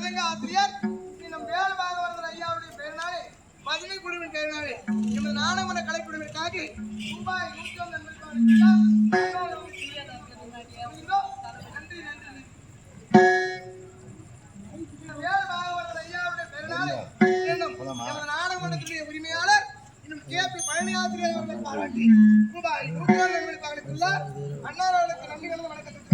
சங்க ஆசிரியர் நம் வேலை பாகவரதர் ஐயாவுடைய பெயரினாலே பதுமை குழுவின் பெயரினாலே நமது நாடகமன்ற கலைக்குழுவிற்காக ரூபாய் 150 நாடகமன்றத்துடைய உரிமையாளர் இன்னும் கேபி பழனியாசிரியர் அவர்களை பாராட்டி ரூபாய் 150 அன்னார் அவர்களுக்கு நன்றி கலந்த வணக்கத்தை